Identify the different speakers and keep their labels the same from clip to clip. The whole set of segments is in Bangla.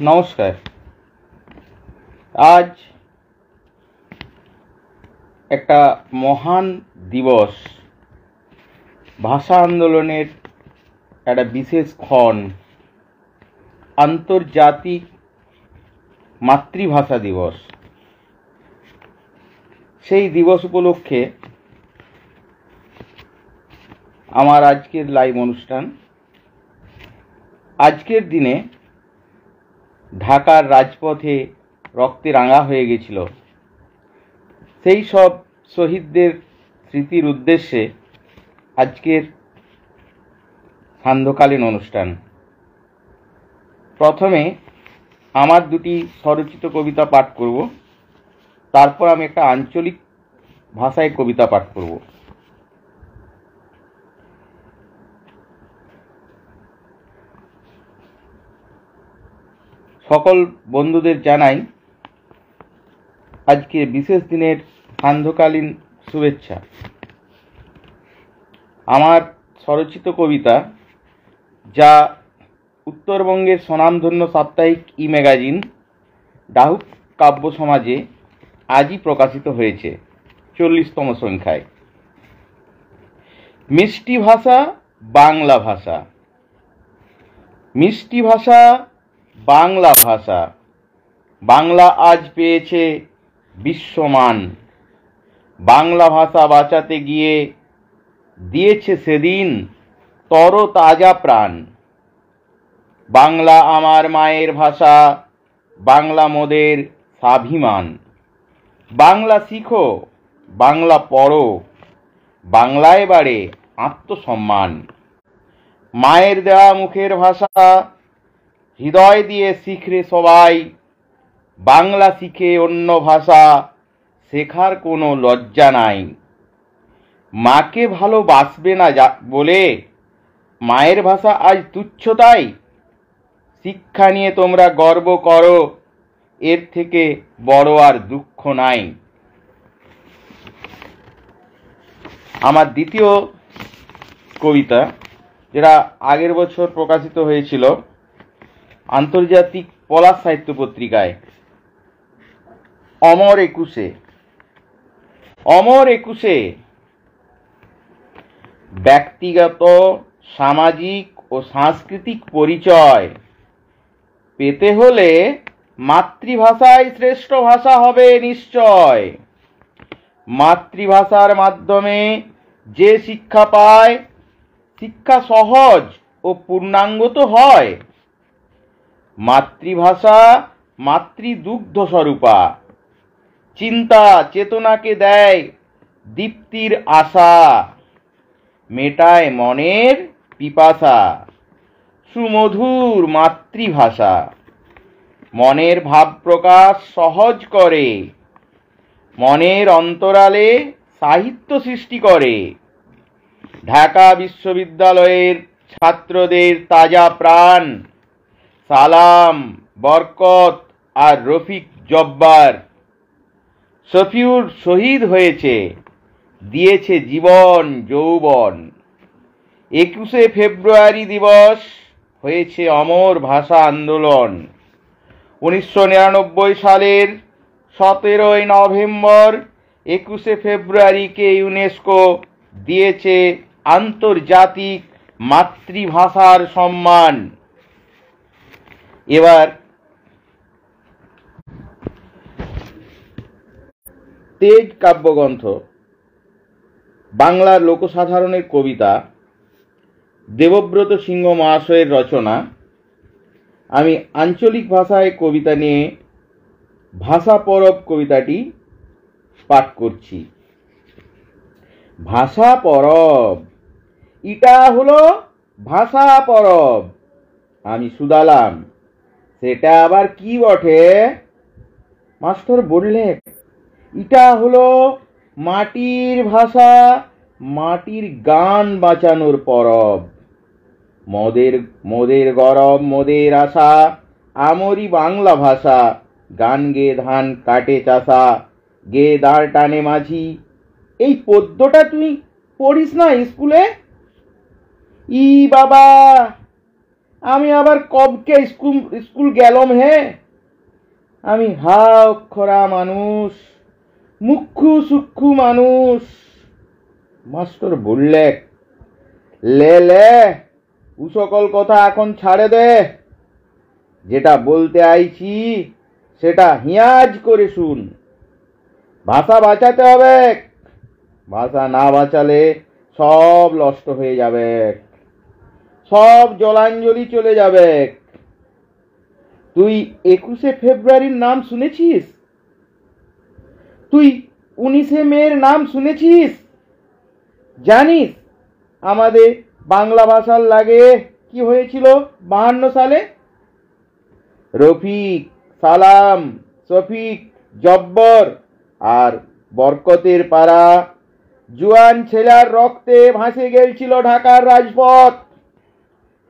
Speaker 1: নমস্কার। আজ একটা মহান দিবস, ভাষা আন্দোলনের একটা বিশেষ ক্ষণ, আন্তর্জাতিক মাতৃভাষা দিবস। সেই দিবস উপলক্ষে আমার আজকের লাইভ অনুষ্ঠান। আজকের দিনে ঢাকার রাজপথে রক্তে রাঙা হয়ে গেছিল। সেই সব শহীদদের স্মৃতির উদ্দেশ্যে আজকের সান্ধ্যকালীন অনুষ্ঠান। প্রথমে আমার দুটি স্বরচিত কবিতা পাঠ করব, তারপর আমি একটা আঞ্চলিক ভাষায় কবিতা পাঠ করব। সকল বন্ধুদের জানাই আজকে বিশেষ দিনের সান্ধ্যকালীন শুভেচ্ছা। আমার স্বরচিত কবিতা, যা উত্তরবঙ্গের স্বনামধন্য সাপ্তাহিক ই ম্যাগাজিন ডাহুক কাব্য সমাজে আজই প্রকাশিত হয়েছে 40তম সংখ্যায়। মিষ্টি ভাষা বাংলা ভাষা, মিষ্টি ভাষা বাংলা ভাষা, বাংলা আজ পেয়েছে বিশ্বমান। বাংলা ভাষা বাঁচাতে গিয়ে দিয়েছে সেদিন তরতাজা প্রাণ। বাংলা আমার মায়ের ভাষা, বাংলা মোদের স্বাভিমান। বাংলা শিখো, বাংলা পড়ো, বাংলায় বাড়ে আত্মসম্মান। মায়ের দেওয়া মুখের ভাষা হৃদয় দিয়ে শিখরে সবাই। বাংলা শিখে অন্য ভাষা শেখার কোনো লজ্জা নাই। মাকে ভালোবাসবে না বলে মায়ের ভাষা আজ তুচ্ছ তাই। শিক্ষা নিয়ে তোমরা গর্ব করো, এর থেকে বড় আর দুঃখ নাই। আমার দ্বিতীয় কবিতা, যেটা আগের বছর প্রকাশিত হয়েছিল আন্তর্জাতিক পলাশ সাহিত্য পত্রিকায়, অমর একুশে। অমর একুশে ব্যক্তিগত, সামাজিক ও সাংস্কৃতিক পরিচয় পেতে হলে মাতৃভাষাই শ্রেষ্ঠ ভাষা হবে নিশ্চয়। মাতৃভাষার মাধ্যমে যে শিক্ষা পায়, শিক্ষা সহজ ও পূর্ণাঙ্গ তো হয়। মাতৃভাষা মাতৃদুগ্ধ স্বরূপা, চিন্তা চেতনাকে দেয় দীপ্তির আশা। মেটায় মনের পিপাসা, সুমধুর মাতৃভাষা। মনের ভাব প্রকাশ সহজ করে, মনের অন্তরালে সাহিত্য সৃষ্টি করে। ঢাকা বিশ্ববিদ্যালয়ের ছাত্রদের তাজা প্রাণ সালাম, বরকত আর রফিক জব্বার। শফিউর শহীদ হয়েছে, দিয়েছে জীবন যৌবন। 21শে ফেব্রুয়ারি দিবস হয়েছে অমর ভাষা আন্দোলন। 1999 সালের 17ই নভেম্বর 21শে ফেব্রুয়ারিকে ইউনেস্কো দিয়েছে আন্তর্জাতিক মাতৃভাষার সম্মান। এবার তেজ কাব্যগ্রন্থ, বাংলার লোকসাধারণের কবিতা, দেবব্রত সিংহ মহাশয়ের রচনা। আমি আঞ্চলিক ভাষায় কবিতা নিয়ে ভাষা পরব কবিতাটি পাঠ করছি। ভাষা পরব, ইটা হলো ভাষা পরব। আমি শুধালাম, সেটা আবার কি বটে? মাস্টার বললেন, ইটা হলো মাটির ভাষা, মাটির গান বাঁচানোর পরব। মোদের গরব মোদের আশা, আমরি বাংলা ভাষা। গান গে ধান কাটে চাষা, গে দাঁড় টানে মাঝি। এই পদ্যটা তুই পড়িস না স্কুলে? ই বাবা, আমি আবার কবকে স্কুল গেলাম হে। আমি হা অক্ষরা মানুষ, মুখ্যু সূক্ষ্ম মানুষ। মাস্টার বললে, লে লে ও সকল কথা এখন ছাড়ে দে, যেটা বলতে আইছি সেটা হিয়াজ করে শুন। ভাষা বাঁচাতে হবে, ভাষা না বাঁচালে সব নষ্ট হয়ে যাবে, সব জলাঞ্জলি চলে যাবে। তুই 21শে ফেব্রুয়ারির নাম শুনেছিস? তুই 19শে মের নাম শুনেছিস? জানিস আমাদের বাংলা ভাষার লাগে কি হয়েছিল 52 সালে? রফিক, সালাম, শফিক, জব্বর আর বরকতের পাড়া জুয়ান ছেলার রক্তে ভাসে গেছিল ঢাকার রাজপথ।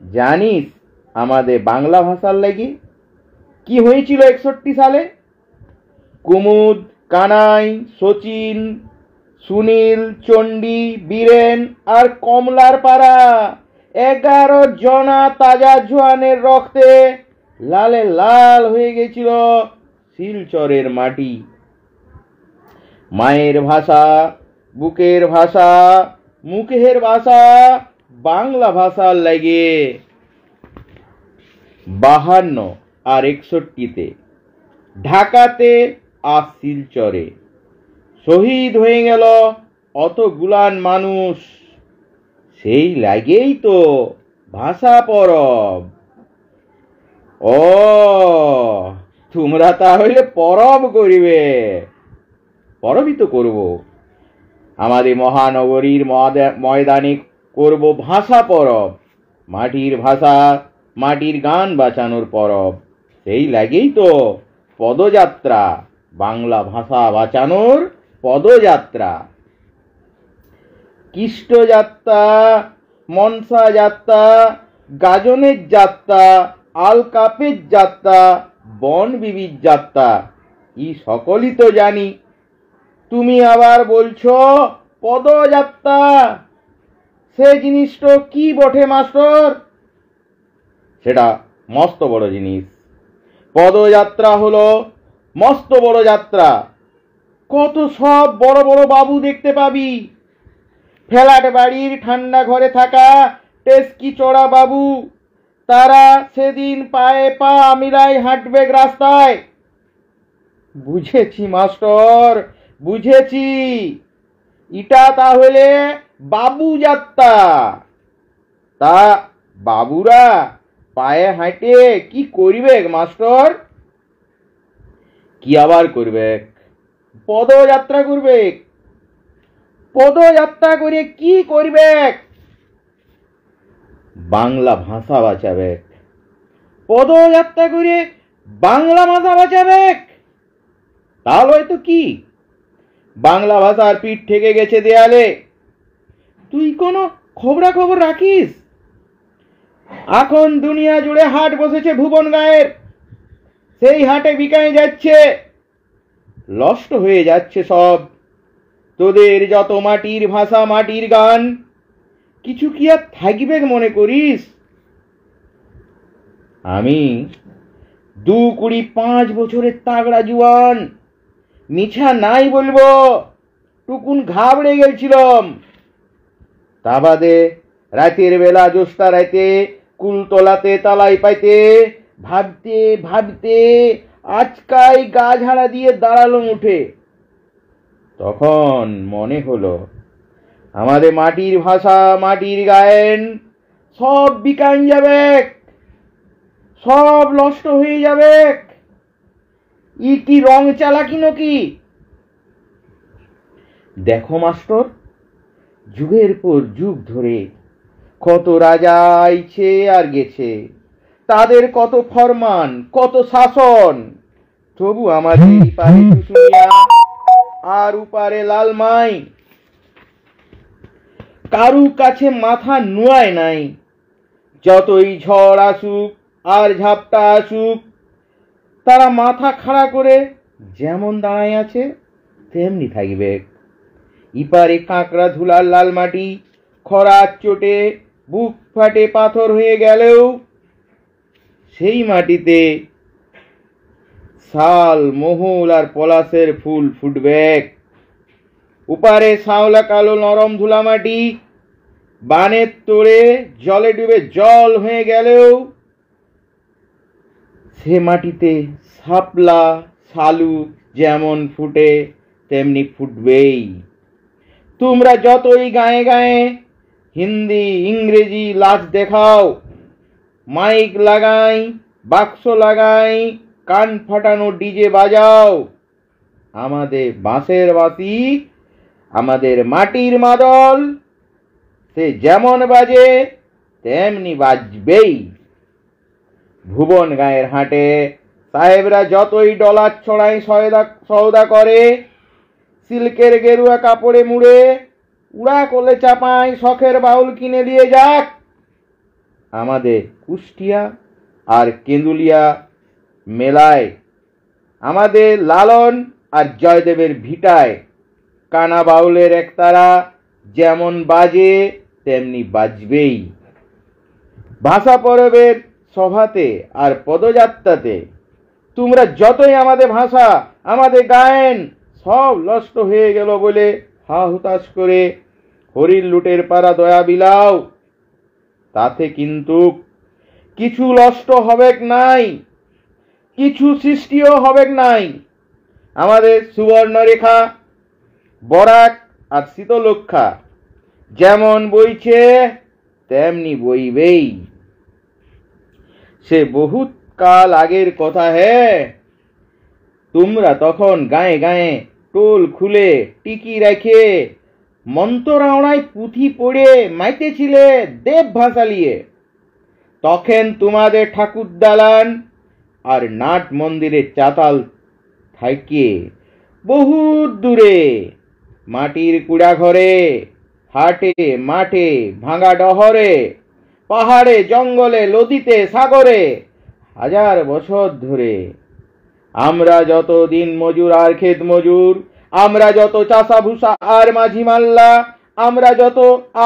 Speaker 1: জানিস আমাদের বাংলা ভাষার লাগে কি হয়েছিল 61 সালে? কুমুদ, কানাই, সচিন, সুনীল, চণ্ডী, বীরেন আর কমলার পাড়া 11 জনা তাজা জোয়ানের রক্তে লালে লাল হয়ে গেছিল শিলচরের মাটি। মায়ের ভাষা, বুকের ভাষা, মুখের ভাষা বাংলা ভাষার লাগে 52 আর 61-তে ঢাকাতে আর শিলচরে শহীদ হয়ে গেল অতগুলান মানুষ। সেই লাগেই তো ভাষা পরব। ও তোমরা তাহলে পরব করিবে? পরবই তো করব। আমাদের মহানগরীর ময়দানে করব ভাষা পরব, মাটির ভাষা মাটির গান বাঁচানোর পরব। সেই লাগেই তো পদযাত্রা, বাংলা ভাষা বাঁচানোর পদযাত্রা। কৃষ্টযাত্রা, মনসা যাত্রা, গাজনের যাত্রা, আলকাপের যাত্রা, বন বিবির যাত্রা, ই সকলই তো জানি। তুমি আবার বলছো পদযাত্রা। সে জিনিসটা কি বটে মাস্টার? সেটা মস্ত বড় জিনিস। পদযাত্রা হলো মস্ত বড় যাত্রা। কত সব বড় বড় বাবু দেখতে পাবি। ফ্ল্যাট বাড়ির ঠান্ডা ঘরে থাকা টেস্কি চড়া বাবু, তারা সেদিন পায়ে পা মিলাই হাঁটবে রাস্তায়। বুঝেছি মাস্টার, বুঝেছি। এটা তাহলে বাবু যাত্রা। তা বাবুরা পায়ে হাঁটে কি করবে মাস্টার? কি আবার করবে? পদযাত্রা করবে। পদযাত্রা করে কি করবে? বাংলা ভাষা বাঁচাবে। পদযাত্রা করে বাংলা ভাষা বাঁচাবে। তাহলে হয়তো কি বাংলা ভাষার পিঠ ঠেকে গেছে দেয়ালে। তুই কোনো খবরাখবর রাখিস? এখন দুনিয়া জুড়ে হাট বসেছে ভুবন গায়ের। সেই হাটে বিকায় যাচ্ছে, নষ্ট হয়ে যাচ্ছে সব। তোদের যত মাটির ভাষা মাটির গান, কিছু কি আর থাকবে মনে করিস? আমি 2-25 বছরের তাগড়া জুয়ান, মিছা নাই বলবো, টুকুন ঘাবড়ে গেছিলাম। তা বাদে রাতের বেলা জ্যোৎস্না রাতে কুলতলাতে তালাই পাইতে ভাবতে ভাবতে আজকাই গা ঝাড়া দিয়ে দাঁড়ালো উঠে। তখন মনে হলো আমাদের মাটির ভাষা মাটির গায়েন সব বিকান যাবে, সব নষ্ট হয়ে যাবে। ই কি রং চালাকি নাকি? দেখো মাস্টার, যুগের পর যুগ ধরে কত রাজা আইছে আর গেছে, তাদের কত ফরমান, কত শাসন, তবু আমাদের ইপারে শুশুনিয়া আর উপারে লালমাই কারু কাছে মাথা নুয়ায় নাই। যতই ঝড় আসুক আর ঝাপটা আসুক, তারা মাথা খাড়া করে যেমন দাঁড়ায় আছে তেমনি থাকবে। ইপারে কাঁকড়া ধুলার লাল মাটি খরার চোটে বুক ফাটে পাথর হয়ে গেলেও সেই মাটিতে শাল, মহুল আর পলাশের ফুল ফুটবে। উপারে শ্যাওলা কালো নরম ধুলা মাটি, বানের তোড়ে জলে ডুবে জল হয়ে গেলেও সে মাটিতে শাপলা শালুক যেমন ফুটে তেমনি ফুটবেই। তোমরা যতই গায়ে গায়ে হিন্দি ইংরেজি লাচ দেখাও, মাইক লাগাই, বাক্স লাগাই, কান ফাটানো ডিজে বাজাও, আমাদের বাঁশের বাঁশি, আমাদের মাটির মাদল সে যেমন বাজে তেমনি বাজবেই। ভুবন গায়ের হাটে সাহেবরা যতই ডলার ছড়াই সওদা করে, সিল্কের গেরুয়া কাপড়ে মুড়ে উড়া কোলে চাপাই শখের বাউল কিনে দিয়ে যাক, আমাদের কুষ্টিয়া আর কেন্দুলিয়া মেলায়, আমাদের লালন আর জয়দেবের ভিটায় কানা বাউলের একতারা যেমন বাজে তেমনি বাজবেই। ভাষা পরবের সভাতে আর পদযাত্রাতে তোমরা যতই আমাদের ভাষা, আমাদের গায়েন সব নষ্ট হয়ে গেল বলে হা হুতাশ করে হরির লুটের পাড়া দয়া বিলাও, তাতে কিন্তু কিছু নষ্ট হবেক নাই, কিছু সৃষ্টিও হবেক নাই। আমাদের সুবর্ণরেখা, বরাক আর শীতলক্ষা যেমন বইছে তেমনি বইবেই। সে বহুত কাল আগের কথা হে। তোমরা তখন গায়ে গায়ে টোল খুলে টিকি রেখে মন্তরাওড়ায় পুঁথি পড়ে মাইতেছিলে দেব ভাষা লিয়ে। তখন তোমাদের ঠাকুর দালান আর নাট মন্দিরের চাতাল থাকে বহুত দূরে, মাটির কুড়া ঘরে, হাটে মাঠে, ভাঙা ডহরে, পাহাড়ে জঙ্গলে, নদীতে সাগরে, হাজার বছর ধরে আমরা যত দিন মজুর আর ক্ষেত মজুর, আমরা যত চাষা ভুষা আর মাঝি মাল্লা, আমরা যত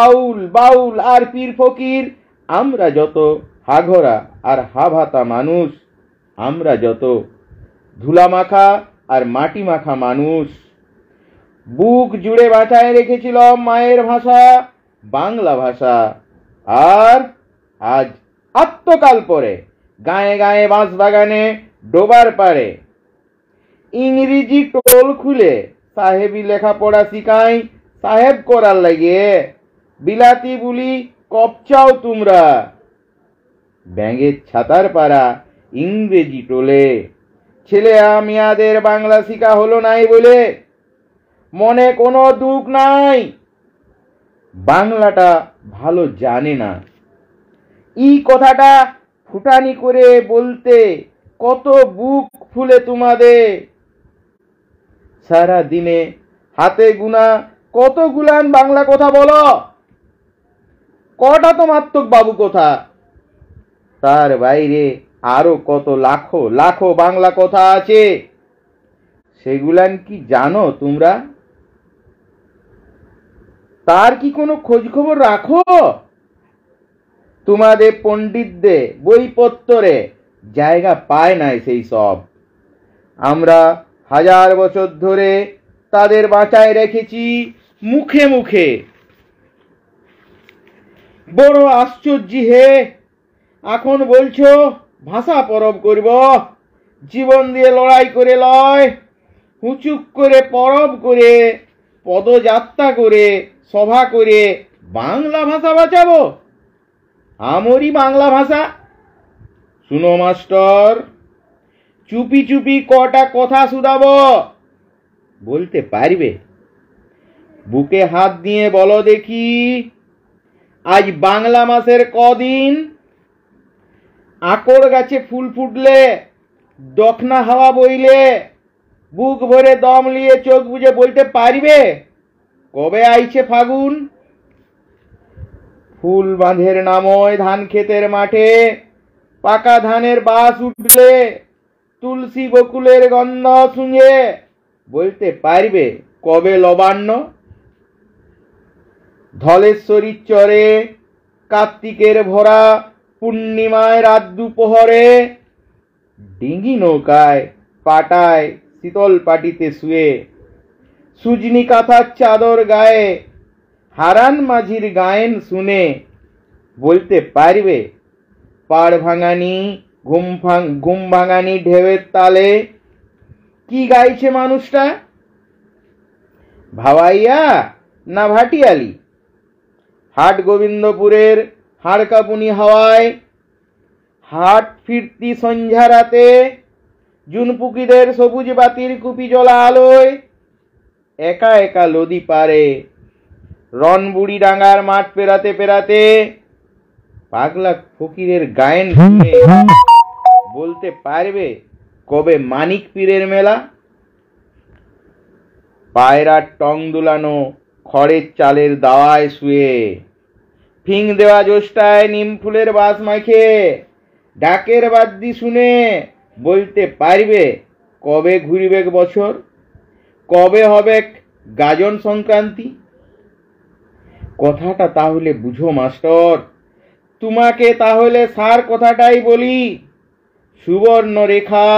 Speaker 1: আউল বাউল আর পীর ফকির, আমরা যত হাঘরা আর হাভাতা মানুষ, আমরা যত ধুলা মাখা আর মাটি মাখা মানুষ, বুক জুড়ে বাঁচায় রেখেছিলাম মায়ের ভাষা বাংলা ভাষা। আর আজ আত্মকাল পরে গায়ে গায়ে বাঁশ বাগানে ডোবার পারে ইংরেজি টোল খুলে সাহেবি লেখাপড়া শিখাই সাহেব করার লাগে, বিলাতি বুলি কপচাও তোমরা। ব্যাঙের ছাতার পাড়া ইংরেজি টোলে ছেলে মিয়াদের বাংলা শিখা হলো নাই বলে মনে কোনো দুঃখ নাই, বাংলাটা ভালো জানে না। এই কথাটা ফুটানি করে বলতে কত বুক ফুলে তোমাদের। সারা দিনে হাতে গুনা কতগুলান বাংলা কথা বলো, কটা তো মাত্রক বাবু কথা, তার বাইরে আরো কত লাখো লাখো বাংলা কথা আছে, সেগুলান কি জানো তোমরা? তার কি কোনো খোঁজ খবর রাখো? তোমাদের পণ্ডিতদের বইপত্তরে জায়গা পায় নাই সেই সব। আমরা হাজার বছর ধরে তাদের বাঁচায় রেখেছি মুখে মুখে। বড় আশ্চর্য হে, এখন বলছো ভাষা পরব করব, জীবন দিয়ে লড়াই করে লয়, হুচুক করে পরব করে, পদযাত্রা করে, সভা করে বাংলা ভাষা বাঁচাবো। আমরি বাংলা ভাষা। শুনো মাস্টার, চুপি চুপি কটা কথা শুধাবো, বলতে পারবে? বুকে হাত দিয়ে বলো দেখি, আজ বাংলা মাসের কদিন? আকর গাছে ফুল ফুটলে, দখনা হাওয়া বইলে, বুক ভরে দম নিয়ে চোখ বুজে বলতে পারবে কবে আইছে ফাগুন? ফুল বাঁধের নাময় ধান ক্ষেতের মাঠে পাকা ধানের বাস উঠলে, তুলসী বকুলের গন্ধ শুঁয়ে বলতে পারবে কবে লবান্ন? ধলেশ্বরীর চরে কার্তিকের ভরা পূর্ণিমায় রাত দুপোহরে ডিঙি নৌকায় পাটায় শীতল পাটিতে শুয়ে সুজনি কাঁথার চাদর গায়ে হারান মাঝির গায়েন শুনে বলতে পারবে পাড় ভাঙানি ঘুম ভাঙানি ঢেউয়ের তালে কি গাইছে মানুষটা? ভাওয়াইয়া না ভাটিয়ালি? হাট গোবিন্দপুরের হাড়কাপুনি হাওয়ায়, হাট ফিরতি সন্ধ্যা রাতে, জুনপুকিদের সবুজ বাতির কুপি জ্বলা আলোয় একা একা লদি পারে রনবুড়ি ডাঙ্গার মাঠ পেরাতে পেরাতে পাগলা ফকিরের গায়েন শুনে বলতে পারবে কবে মানিক পীরের মেলা? পায়রার টং দুলানো খড়ের চালের দাওয়ায় শুয়ে ফিং দেওয়া জ্যোষ্ঠায় নিম ফুলের বাস মাখে ডাকের বাদ্যি শুনে বলতে পারবে কবে ঘুরিবে বছর, কবে হবে গাজন সংক্রান্তি? কথাটা তাহলে বুঝো মাস্টার, তোমাকে তাহলে সার কথাটাই বলি। সুবর্ণ রেখা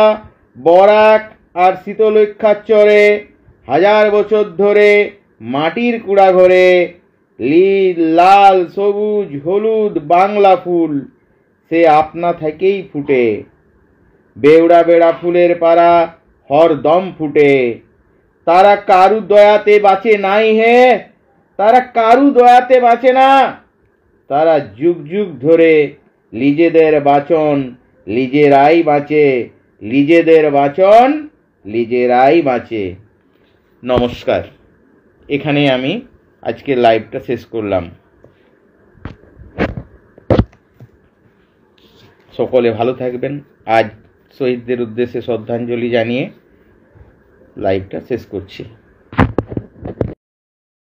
Speaker 1: বরাক আর শীতলক্ষার চরে হাজার বছর ধরে মাটির কুড়া ঘরে নীল লাল সবুজ হলুদ বাংলা ফুল সে আপনা থেকেই ফুটে। বেউড়া বেড়া ফুলের পাড়া হরদম ফুটে। তারা কারু দয়াতে বাঁচে নাই হে, তারা কারু দয়াতে বাঁচে না। তারা যুগ যুগ ধরে নিজেদের বাঁচন নিজেরাই বাঁচে, নিজেদের বাঁচন নিজেরাই বাঁচে। নমস্কার, এখানেই আমি আজকের লাইভটা শেষ করলাম। সকলে ভালো থাকবেন। আজ শহীদদের উদ্দেশ্যে শ্রদ্ধাঞ্জলি জানিয়ে লাইভটা শেষ করছি।